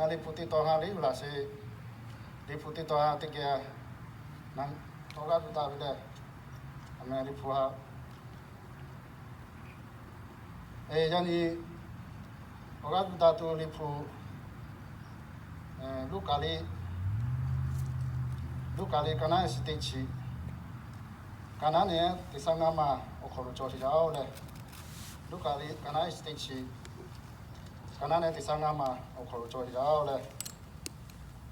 na liputi toha li la se liputi toha te kia nang toga tu ta bile ame lipuha yani toga tu ta tu lipu lukali kana sitichi kana ne tisanga ma okoro chochi jao le lukali kana sitichi kana ne tisanga ma okoro chochi jao le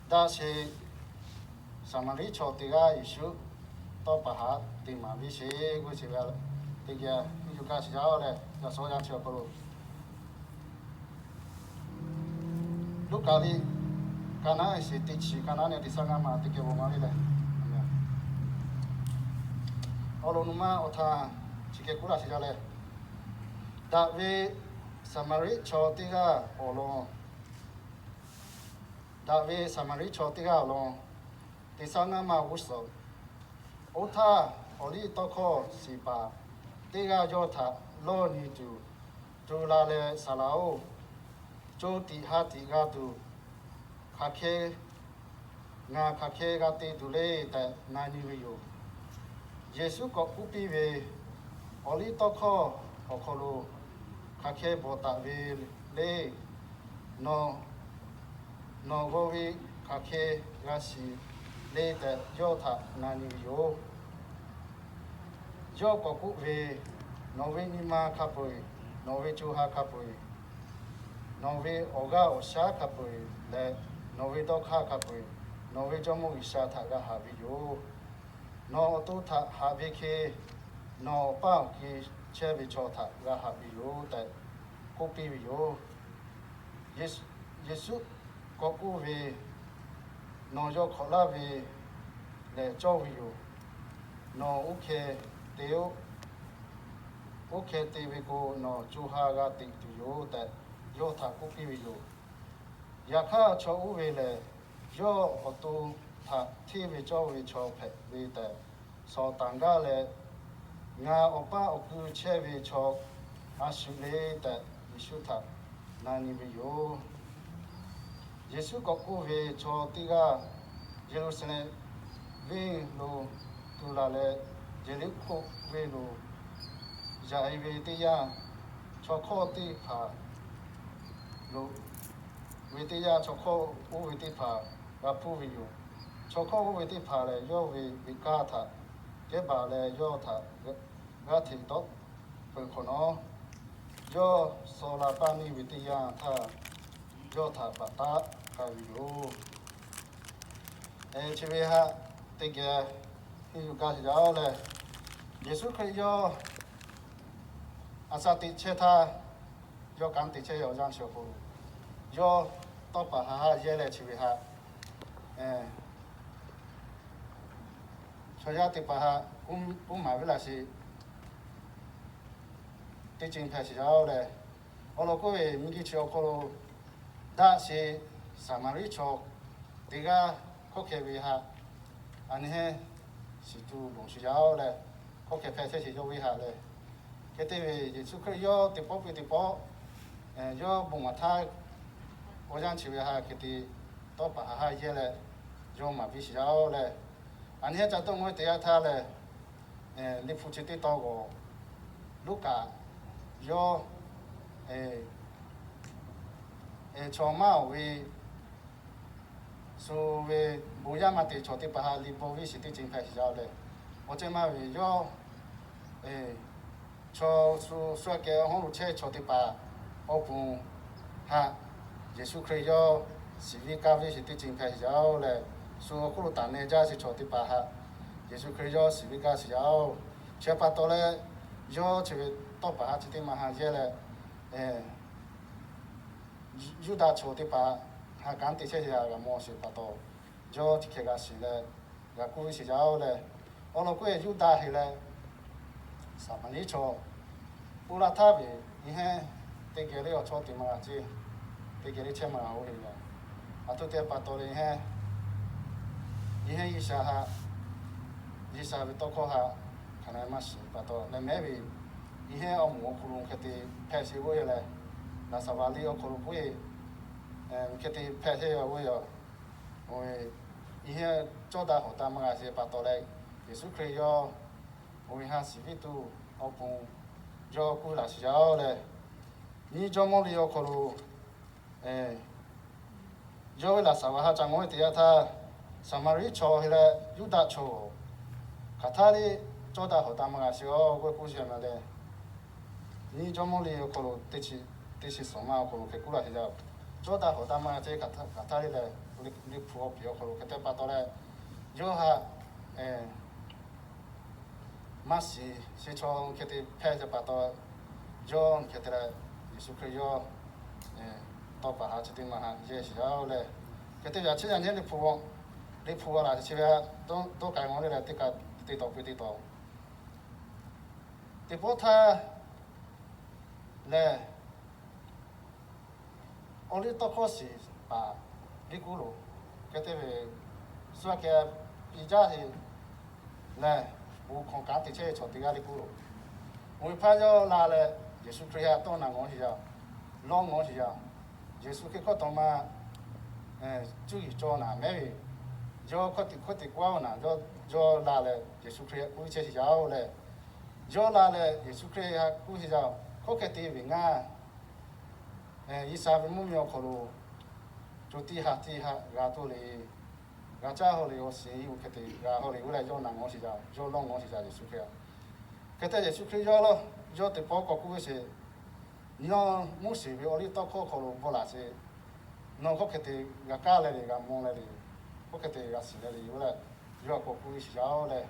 da se samari chotiga isu to paha ti ma bi se gu se ga ti ya yu ka si jao le da so ya che okoro lukali kana sitichi kana ne tisanga ma ti ke bo ma le olo numa ota chike kura si jale da we samari chotiga olo da we samari chotiga olo tisanga ma uso ota oli toko sipa tiga jota lo ni tu la le salao jo ti ha ti ga tu khake nga khake ga ti du le ta na ni yo Yesu ko upi ve oli toko okolo kake bota ve le no go vi kake gasi le ta yota nani yo ko ku ve no ve ni ma kapoi no ve chu ha kapoi no ve oga osha kapoi le no ve dokha kapoi no ve jomo isha tha ga ha vi yo no to tha ha vi ke no pa ki che vi cho tha ga ha vi yo ta ko pi vi yo yesu ko ku vi no yo khola vi le cho vi yo no uke teo uke te vi ko no chu ha ga ti tu yo ta yo tha ko pi vi yo ya kha cho u vi le yo o to tha thi vi cho vi cho phe vi ta so tanga le nga opa oku che vi cho asu le ta yesu tha nani vi yo yesu ko ku vi cho ti ga jerusalem vi lo tu la le jericho vi lo jai vi ti ya cho kho ti pha lo vi ti ya cho kho u vi ti pha ga pu vi yo cho kho u vi ti pha le yo vi ka tha ke ba le yo tha ga thi to pe kho no yo so la pa ni vi ti ya tha yo tha ba ta ka vi yo che vi ha te ke yu ka si jao le yesu khay yo asa ti che tha yo kan ti che yo jan sho pu yo to pa ha ye le che vi ha so ya ti pa ha ma vi la si ti jing phe si jao le o lo ko e mi ki cho ko lo da si samari cho ti ga ko ke vi ha an he si tu long si jao le ko ke phe se si yo vi ha le ke te vi yesu khay yo ti po yo bung ma tha o jan chi vi ha ke ti to pa ha ye le yo ma vi si jao le an he cha to ngoi te ya tha le li phu chi ti to go luka yo cho ma we so we bo ya ma te cho ti pa ha li po vi si ti jing phe si jao le o che ma we yo cho so ke hong lu che cho ti pa o pu ha yesu khay yo si vi ka vi si ti jing phe si jao le so ko lu ta ne ja si cho ti pa ha yesu khay yo si vi ka si jao che pa to le yo che to pa ha chi ti ma ha ye le yu da cho ti pa ha kan ti che ja ga mo si pa to yo ti ke ga si le ga ku si jao le o lo ko yu da he le sa ma ni cho u la tha bi ni he te ke le o cho ti ma ji te ke le che ma o he ya a to te pa to le he ni he yi sa vi to ko ha kana ma si pa to le me bi ni he o mo ku lu ke ti phe si wo ye le na sa va li o ko lu pu ye 给的拍摄要我要，我以前做大好大么个些把到来，也是可以要，我哈是非都我帮，要顾那些要嘞，你做么的要考虑，要为了啥话哈，张我底下他，什么人错起来有大错，看他的做大好大么个些要我顾些么的，你做么的要考虑得去什么考虑给顾那些要。做大好大嘛，这个他的嘞，你普比较好，给他把到嘞，有哈，马西是从给他拍着把到，有给他嘞，也是可以有，到把哈这地嘛哈，也是要嘞，给他要这两天的普，你普啦，这边都改我的嘞，这个地道不地道，这波他嘞。我哩多可是把你咕噜，佢哋咪说嘅比较是咧，有空间的车坐地下哩咕噜，我拍咗拉咧，耶稣基督当那我是呀，老我是呀，耶稣佢嗰度嘛，注意做嗱咩？咗佢哋瓜嗱，咗拉咧，耶稣基督佢就是有咧，咗拉咧，耶稣基督佢是有，佢嘅地位啊。伊啥物冇苗可路，做地下，牙多哩，牙渣好哩，我是有佢哋牙好哩，我嚟做南我是就，做long我是就就苏佢啊。佢哋就苏佢咗咯，咗地包國股嗰時，你講冇事嘅，我哋多可路冇嗱些，嗱佢哋牙加嚟嚟，牙冇嚟嚟，佢哋牙事嚟嚟，我嚟，咗國股是咗咧，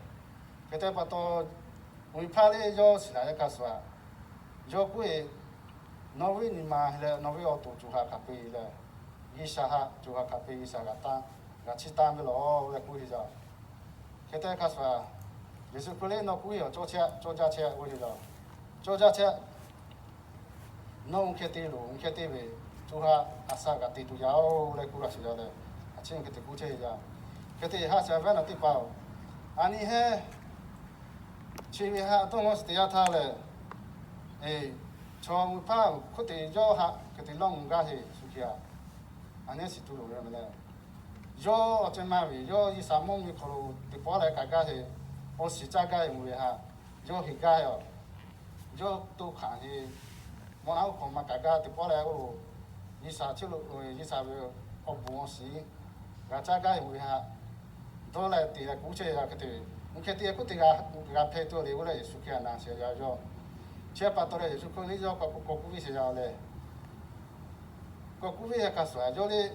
佢哋把到，我怕咧咗是哪一個說，咗佢。挪威你嘛咧，挪威我都住下咖啡咧，伊下下住下咖啡，伊下个单，个吃单的咯，我来估一下。现在开始啊，就是过来那估一坐车，坐驾车，我就讲，坐驾车，那我开地路，我开地位，住下阿啥个地图要来估了是了嘞，阿请佢哋估车一下，佢哋下下边那地包，安尼嘿，去下东我是底下他嘞，从怕佢哋咗下，佢哋弄家係屬於啊，安尼是做路樣嘅咧。咗正嘛為咗伊三蚊咪可能啲波嚟大家係，我時揸家係會下，咗去家又，咗都看係，我嗱講嘛大家啲波嚟嗰度，伊三出路伊三個我幫時，我揸家係會下，多嚟啲嚟估車啊佢哋，我佢哋佢哋個配多嚟，我嚟屬於啊嗱些咗咗。切把到嘞，就是可能要国股位是要嘞，国股位也卡算，就嘞，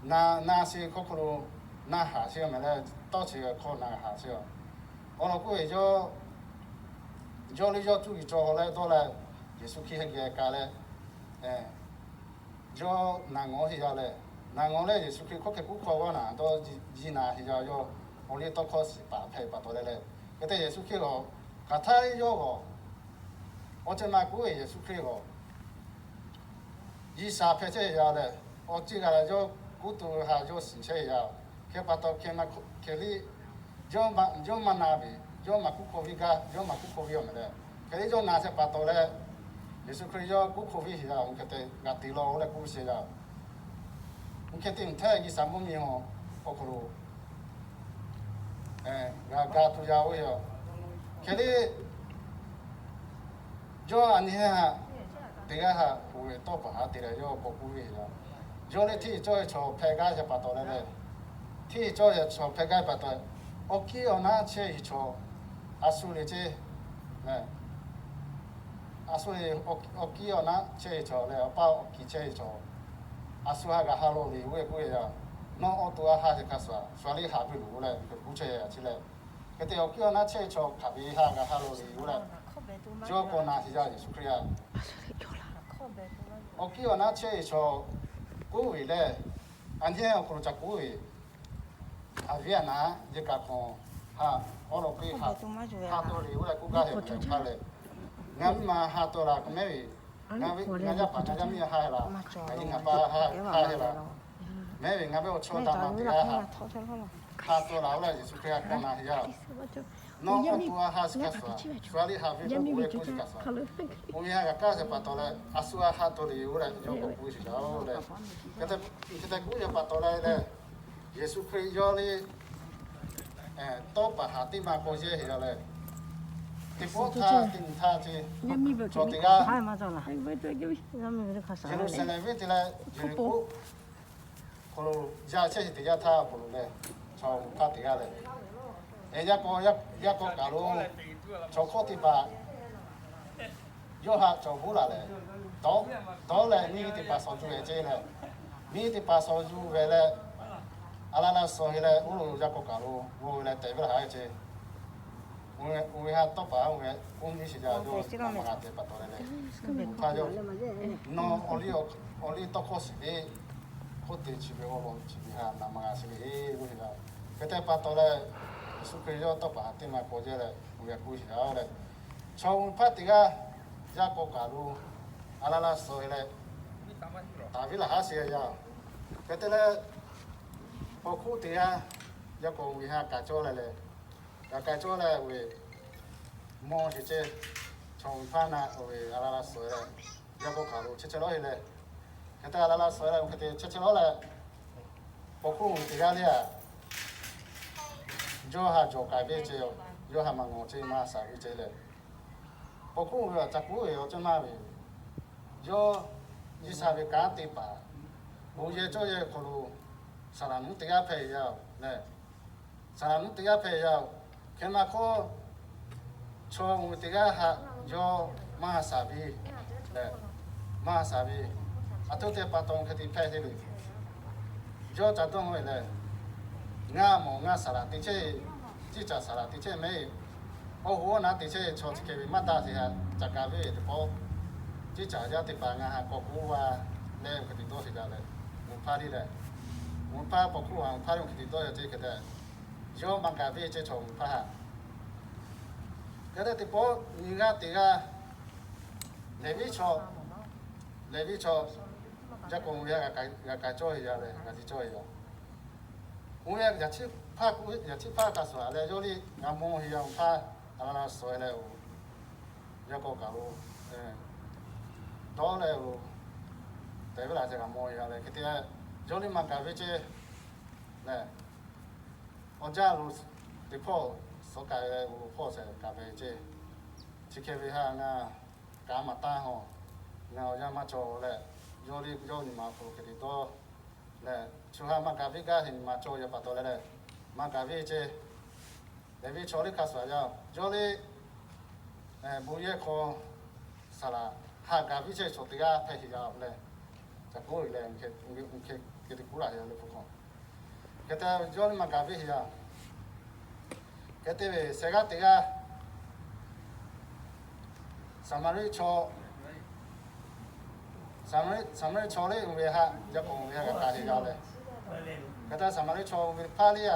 那些可能那下些么嘞，到时个可能下些，我那股位就嘞就注意做好嘞，到嘞，也是去那个家嘞，就那我是要嘞，那我嘞也是去可能股考我呐，到那是要就，我哩到考试把配把到嘞嘞，个得也是去个，卡他哩就个。我这买股也是可以个，以啥配车要嘞？我这个来就股都还就新车要，佢把到佢嘛佢哩，就嘛拿比，就嘛股口味个，就嘛股口味么嘞？佢哩就拿些把到嘞，也是可以就股口味是要，我佢哋压地咯，我来股是要，我佢哋唔睇以三蚊哦，我可能，压都要我要，佢哩。就安尼哈，第个哈会多把下啲嘞，就国股位了。就你天做做配价就把到嘞嘞，天做就做配价把到。我记我那车一做，阿叔哩这，阿叔哩我记我那车一做嘞，我把我记车一做，阿叔哈个哈罗哩位贵呀，那我都要哈就卡耍，耍哩下不如嘞，个股车呀之类。佢哋我记我那车做，卡比哈个哈罗哩有嘞。就过那是叫耶稣基督。我记我那车一坐，古位嘞，安天我可能在古位，啊越南一个看，哈，我落去哈多哩，我来古家係唔拍嘞，啱嘛哈多啦，咁咩？啱只把啱咩嗨啦，啱下把嗨啦，咩啱俾我坐到嘛啲啊哈，哈多啦，我嚟耶穌基督講那是叫。no tua has kaswa swali have ko we ko kaswa o ya ka se patola asua ha to le ora yo ko pu si lo le kata ku ya patola le yesu christ yo le to pa ha ti ma ko je he le ti po tha tin tha je cho ti ga hai mà rồi là hai với tôi cái nó mình được khá sợ jerusalem vi ti la jericho ko ja che ti ya tha ko le cho ka ti ga le ya ko ka lo cho ko ti ba yo ha cho bu la le do le ni ti pa so ju le je le ni ti pa so ju ve le ala la so he le u lo ya ko ka lo wo le te ba ha je we ha to pa we un ni si ja jo ma ga te pa to le ta jo no only to ko si de ko te chi be lo chi ha na ma ga si e wo ja ke te pa to le su ke yo to pa te ma ko je le we ku si ja le chong pa ti ga ya ko ka lo ala la so he le ta vi la ha si ya ke te le po ku te ya ko we ha ka cho le cái chỗ này về mua thì chơi trồng pha na về ala la soi này, giờ có cả luôn chơi chơi này, cái ta ala la soi này cái chơi này, bao nhiêu thì cái này, do ha do cái về chơi, do ha mà ngồi chơi mà sao về chơi này, bao nhiêu là chắc cú về cho mà về, do như sao về cá tiền bạc, bây giờ cho giờ còn luôn, sao làm những cái phải giờ này, sao làm những cái phải giờ cái mà có cho người ta ha do mà sabi nè mà sabi à tôi thấy bắt đầu cái phải thế này do chặt đông vậy nè ngã sala thì chơi chỉ chặt sala thì chơi mấy ô hồ na thì chơi cho cái gì mà ta thì ha chặt cái gì thì có chỉ chặt ra thì bà ngã ha có cú và nè cái gì đó thì ra nè muốn phá đi nè muốn phá bỏ cú hàng phá được cái gì đó thì cái này do mang cái gì chơi trồng phá cái đó thì bố người ta thì cái lấy ví cho chắc cũng người cái cho gì rồi cái gì cho gì rồi người ta chỉ phá cái số này rồi đi ngắm mông thì ông phá là số này rồi có cả luôn đó là tại vì là cái ngắm mông thì rồi cái thứ rồi đi mang cái gì này ông cha luôn thì phô số cái phô sẽ cái về chứ chỉ cái về hàng cá mà ta họ nào ra mà cho lại rồi đi mà phô cái đó là chú hàng mà cái về cái thì mà cho ra bắt đầu lại mà cái về chứ để về cho đi cá sấu ra rồi đi bây giờ có sao là hàng cái về chứ cho đi cái phải ra lại chắc cũng là cái cú lại rồi phụ con cái ta rồi mà cái về ra cái thế sẽ cái cái Samari cho đấy về ha giờ cũng về cái gì rồi cái ta Samari cho về Palia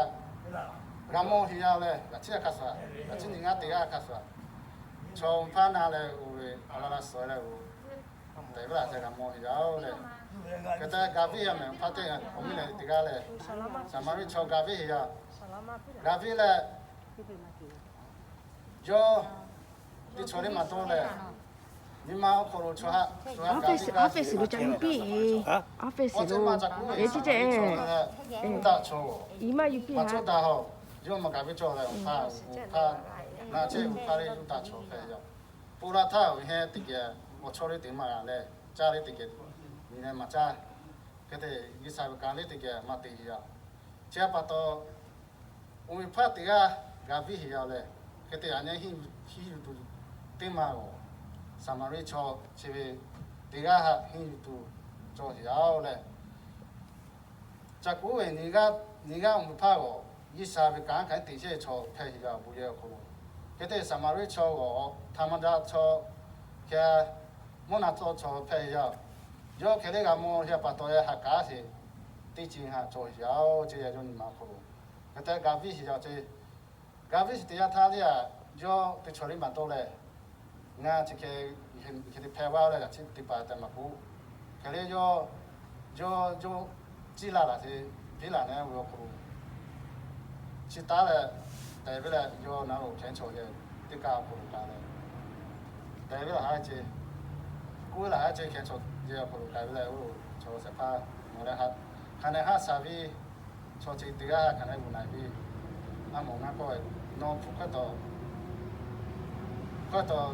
Ramo thì rồi là chỉ cái sao là chỉ những cái cái sao cho Pana là về ala soi là đấy là cái Ramo thì rồi cái ta Gavi mình phát hiện ông này thì cái là Samari cho Gavi thì rồi Gavi là do đi chỗ đi mà tôi này nhưng mà có lúc cho ha office 로 장비 office 로 예지제 đã cho 이마 유피 mà cho ta họ do mà cái việc cho là pha na chơi pha đi đã cho phải rồi bù ra thao he thì cái một chỗ đi tìm mà này cha đi thì cái như này mà cha cái thì cái sao cái này thì cái mà thì rồi cha bắt đầu ông phát thì cái việc hiểu rồi cái thì anh ấy hi tu tìm mà Samari cho chỉ về thì cái hi tu cho hiểu rồi chắc cũng vậy你个唔怕我一下子刚开底下cho配一个不要可能cái thì Samari cho我他们家cho cái muốn拿cho配一个有cái个么些把多下假是地震下做hiểu这也就你嘛可能cái thì cái việc hiểu这cái việc thì他的有对处理蛮多嘞那这个cái配vào嘞chỉ đi把它嘛不cái này就只啦是比啦呢我可能chỉ ta 代表了要那路天朝的的家不如家嘞，代表了还是，过了还是天朝也不如代表了我朝是怕我来哈，看来哈啥比朝这地下看来无奈比，啊冇那个孬不可到，可到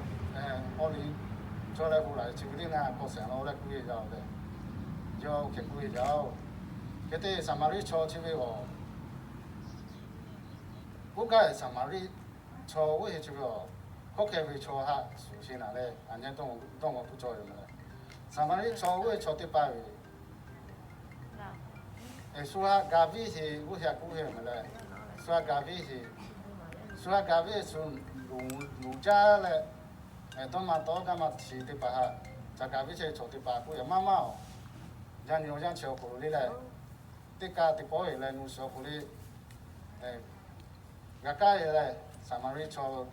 我哋做来无来，就啲那个上路来估一招的，就去估一招，佢哋上马里朝这边哦。我个上马里朝我这个，我开会朝下熟悉那嘞，人家当我不做用的。上马里朝我朝的八位，说下咖啡是我下古用的嘞，说下咖啡是，说下咖啡是农家嘞，当嘛多干嘛吃的八下，在咖啡是朝的八古用妈妈哦，人有人朝古里嘞，的家的包里嘞，农朝古里，个家嘞，上马里朝，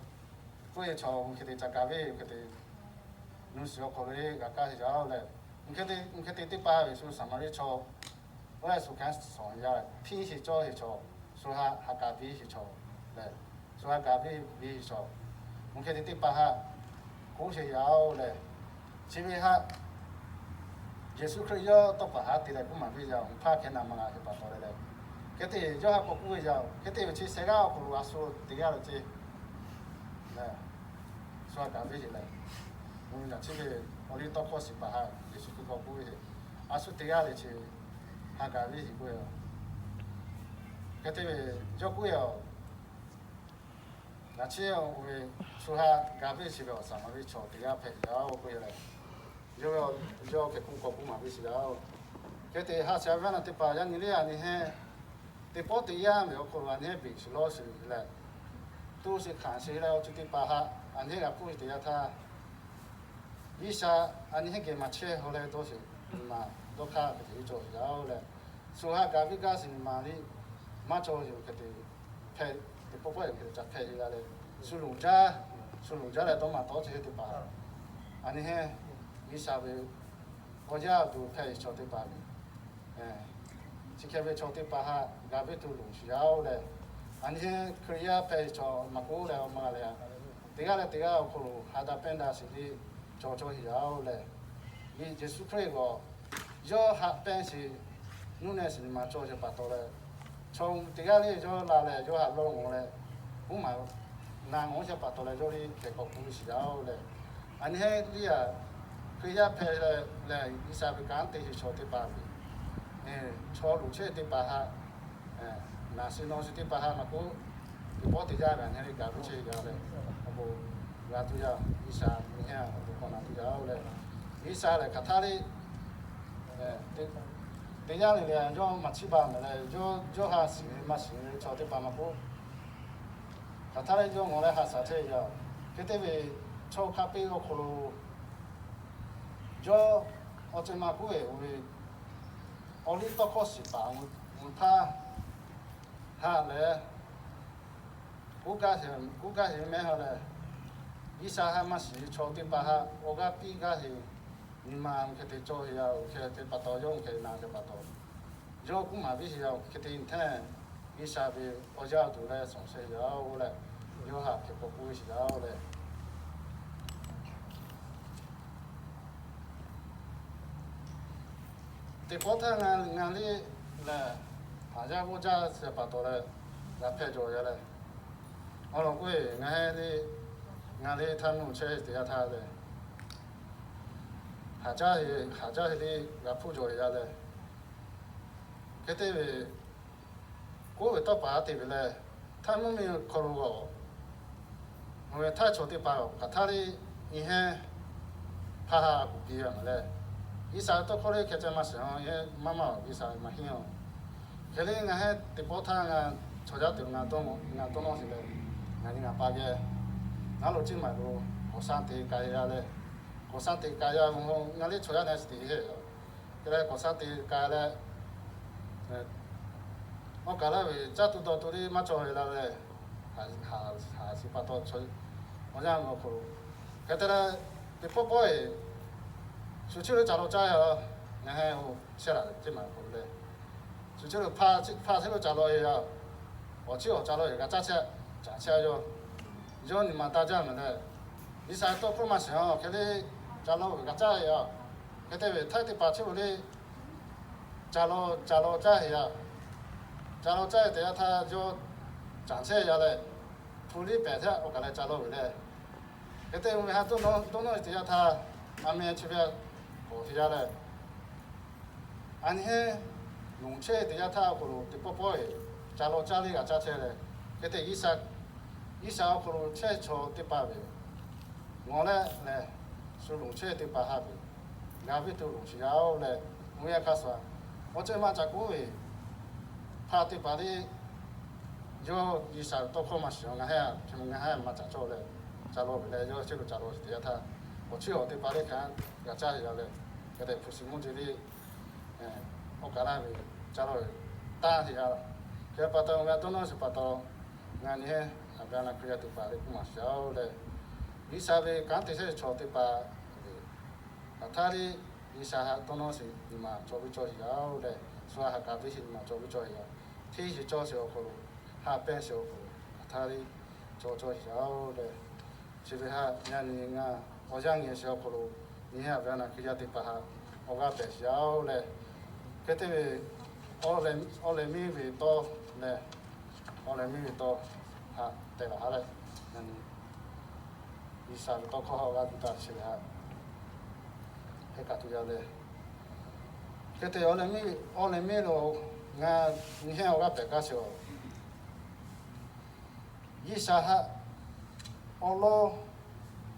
古也朝，佢哋在咖啡，佢哋，农朝古里个家是朝嘞，佢哋的八位说上马里朝。我来说看上下来，天是早是朝，说下咖啡是朝，嘞，说下咖啡是朝，我看啲巴哈，古是要嘞，这边哈，耶稣可以要到巴哈地来，古嘛比较，怕看那么个是巴多嘞，佢哋要下古古比较，佢哋有去世界古路啊说地下了这，嘞，说下咖啡是嘞，我讲这边我哋到考试巴哈，耶稣去考古是，啊说地下了去。他咖啡是贵哦，个这个叫贵哦。那这样为说下咖啡是个上马里炒底下配料贵嘞，要给中国不嘛比是了。个这下下边那地巴人你哩啊你嘿，地包底下没有可能你平时老是嘞，都是看谁了就地巴哈，安尼个贵底下他，为啥安尼个嘛车后来都是嘛。都卡佢哋做咗咧，做下咖啡家是嘛啲，嘛做就佢哋批，啲波波人佢哋就批起嚟咧，做农家咧都嘛多啲啲吧，安尼嘿，以下邊國家都批做啲吧嘅，即係批做啲吧下，咖啡都農少咧，安尼嘿佢呀批做乜股咧嘛咧，第家可能下達邊達是啲做少咧，你就屬於個。要下边是，นู่น是嘛做就把到嘞，从底下哩就拿来就下落我嘞，我嘛拿我就把到嘞，就哩这个故事了嘞，安尼哩啊，佢一批嘞，伊啥被讲地是错的把的，错路车的把下，那是弄是的把下嘛个，你包底下人迄哩搞不起了嘞，啊不，那都要伊啥你看，不可能都要嘞，伊啥嘞，其他哩。第二里咧，就马七八咪咧，就下时嘛时朝啲爸妈过，他咧就我咧下啥车呀，佢哋咪炒咖啡个可路，就我最嘛过诶，我哩多考试吧，我怕下咧，估价是咩好咧？伊啥下嘛时炒啲爸下，我家比价是。mà cái thế cho thì cái thế bắt đầu dùng cái nào cái bắt đầu, rồi cũng mà biết gì cái thế thế cái sao bị ở nhà tụi này sống sẽ giàu lại, rồi học cái cuộc vui giàu lại. Thì có thể ngàn đi là ở nhà vô gia sẽ bắt đầu là phải rồi lại, ở lúc ấy ngàn đi tham nông chơi thì thay đấy. hạ giá thì đi gặp phụ rồi ra đây cái thế về cố về tao bảo thì về là tham muốn mình có luôn rồi thay chỗ thì bảo cả thay đi như thế ha cũng kia mà đấy ý sao tao có cái cái mà sao cái mama ý sao mà hiểu cái này ngay thì bảo thay ngay chỗ giá tiền ngay tôi nói gì đấy ngay đi ngay ba cái ngay lúc chín mà luôn có sang thì cái ra đây có sang thì cái ngay lúc chỗ giá này thì cái này có sang thì cái này我搞了为这都的嘛做了嘞，还是把到做，我讲我可，个得了，你宝宝诶，出去了找到家呀，然后下来这蛮可嘞，出去了怕这个找到呀，我就找到一个揸車，展现就你们大家们的，你啥都不嘛想，给你加了个咋呀？给你他的把球的加了咋呀？加了咋的呀？他就展现下来，处理白天我给他加了回来，给你我们还都能的呀他俺们这边搞下来，俺嘿农车的呀他可能的不包的，加了家里个加车嘞，给你一下可能车车的把位。我呢，是农车的把哈比，俺们都农车要嘞，我也开说，我这嘛在国外，他的把的，就一下都可嘛使用，俺还嘛在做嘞，在罗回来就这个在罗底下他，我去我的把的看，也在要嘞，给他不是我这里，我干那边在罗打一下了，给把到俺都能是把到，俺呢，俺边那可以的把的可嘛使用嘞。一下被刚这些炒的吧，他的一下都能是你嘛做不做要的，所以还搞这些你嘛做不做要，天气做小可能，还变小可能，他的做要的，这边还人啊，我讲也小可能，你还边那可以的吧哈，我讲变小的，这边我来米味多嘞，我来米味多，哈，对了，好嘞，一下子到考好个大起来，还搞对了嘞。这对我来米咯，俺你看我个白家小，一下哈，我老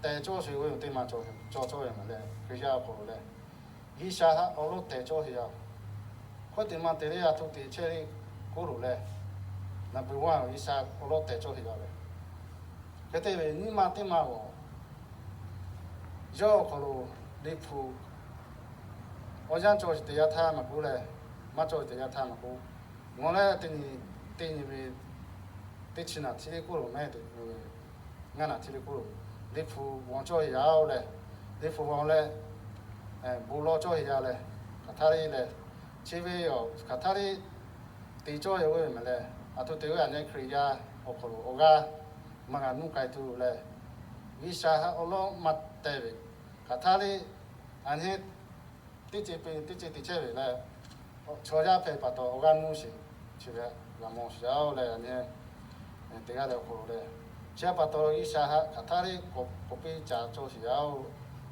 带做水我用对嘛做样嘛嘞，回家过嘞，一下哈我老带做些，快点嘛带了呀，都带车里过路嘞，那不管一下我老带做些嘞，这对你嘛对嘛我。要可能离谱，我想做第一趟嘛过来，没做第一趟嘛过，我呢等你们，得去那体力过路买的，俺那体力过路，离谱往做一下嘞，离谱往嘞，不老做一下嘞，他的嘞，前面要他的地做一个么嘞，啊都对个人家可以呀，我可能我个，嘛个弄改图嘞，一下哈我老没带的。他的，俺嘿，地这边嘞，车家陪把到我干东西，去呗，那么小嘞，俺嘿，这个嘞好嘞，这把到一下哈，他的个别家做事要，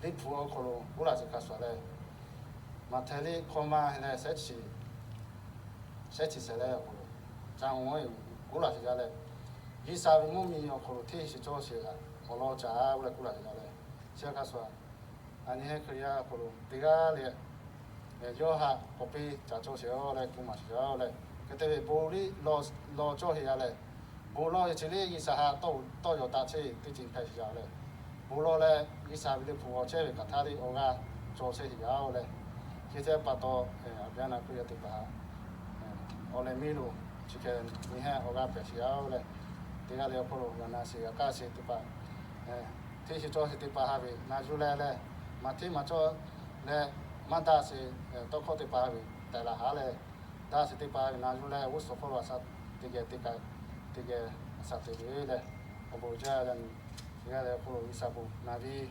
你铺可能我那是看说嘞，嘛他的看嘛现在设计谁嘞可能，像我我那是家嘞，一下子我们要可能天气做事个，我老家我来过来是家嘞，这看说。anh hết cái ya cổ tiga le le jo ha copy cha cho xíu le cũng mà xíu le cái thế bố đi lo cho hi le bố lo chỉ lấy cái sa ha to yo ta chơi cái chuyện phải xíu le bố lo le cái sa bị phụ chơi cái thà đi oga cho chơi xíu le cái thế bắt đầu bây giờ cứ tiếp ba ole milu chỉ cái ni ha oga phải xíu le tiga le cổ là na xíu cái xíu tiếp ba thế thì cho tiếp ba ha bị na ju le mà thế mà cho nè mà ta sẽ tôi có thể bảo vệ tại là hả lệ ta sẽ thể bảo vệ nào cũng là vô số phận là sát thì cái sát thì cái lệ ở bộ cha là cái là phổ isa bộ navi